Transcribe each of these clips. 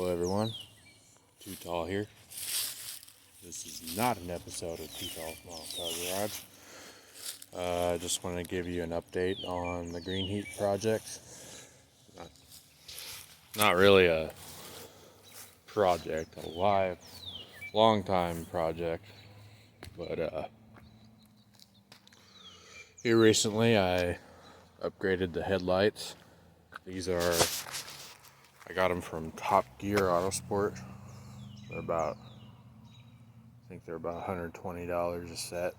Hello everyone, Too Tall here. This is not an episode of Too Tall Small Car Garage. I just want to give you an update on the Green Heap project. Not really a project, a long time project, but here recently I upgraded the headlights. I got them from Top Gear Autosport. I think they're about $120 a set.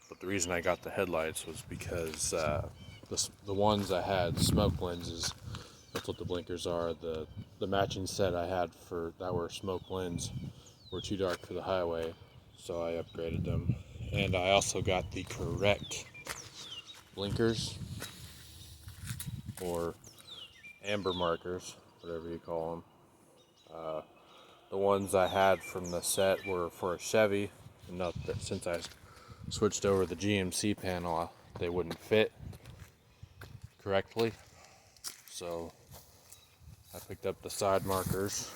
But the reason I got the headlights was because the ones I had, smoke lenses, that's what the blinkers are. The matching set I had that were smoke lens were too dark for the highway, so I upgraded them. And I also got the correct blinkers, or amber markers, whatever you call them. The ones I had from the set were for a Chevy, and since I switched over the GMC panel, they wouldn't fit correctly. So I picked up the side markers.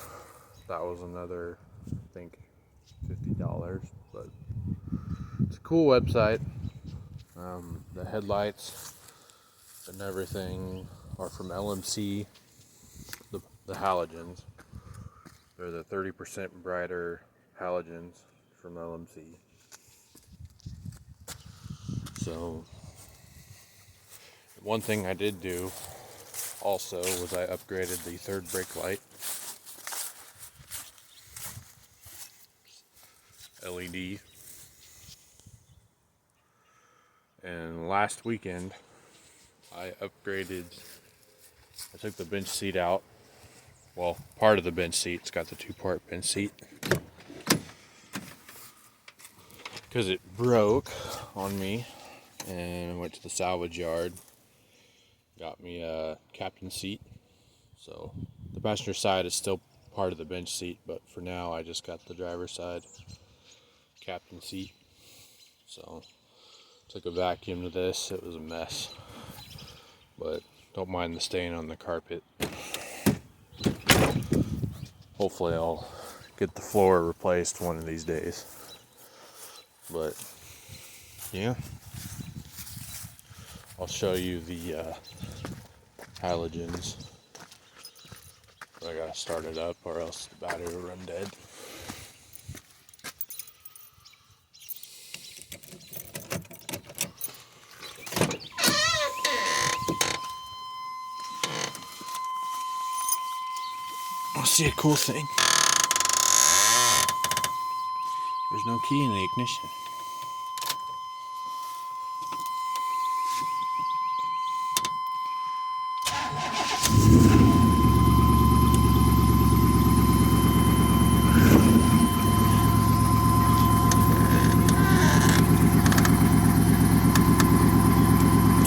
That was another, I think, $50, but it's a cool website. The headlights and everything are from LMC, the halogens. They're the 30% brighter halogens from LMC. So, one thing I did do also was I upgraded the third brake light. LED. And last weekend, I took the bench seat out. Well, part of the bench seat. It's got the two-part bench seat. Because it broke on me, and I went to the salvage yard. Got me a captain seat. So the passenger side is still part of the bench seat, but for now I just got the driver's side captain seat. So took a vacuum to this. It was a mess, but don't mind the stain on the carpet. Hopefully I'll get the floor replaced one of these days. But yeah, I'll show you the halogens. I gotta start it up or else the battery will run dead. I'll see a cool thing. There's no key in the ignition.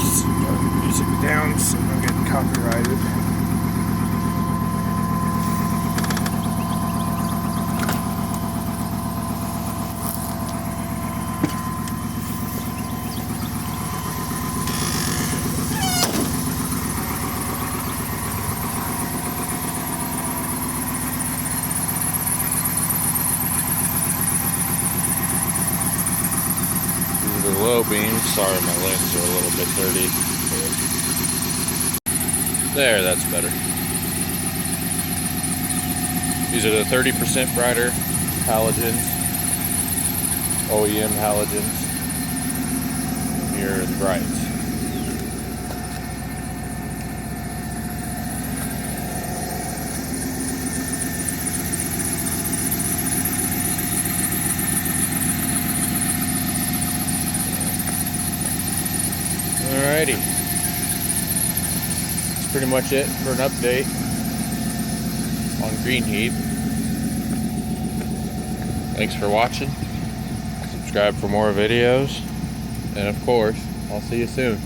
Start music down so I don't get copyrighted. The low beam. Sorry, my lenses are a little bit dirty. There, that's better. These are the 30% brighter halogens, OEM halogens. Here are the brights. Alrighty, that's pretty much it for an update on Green Heap. Thanks for watching. Subscribe for more videos, and of course, I'll see you soon.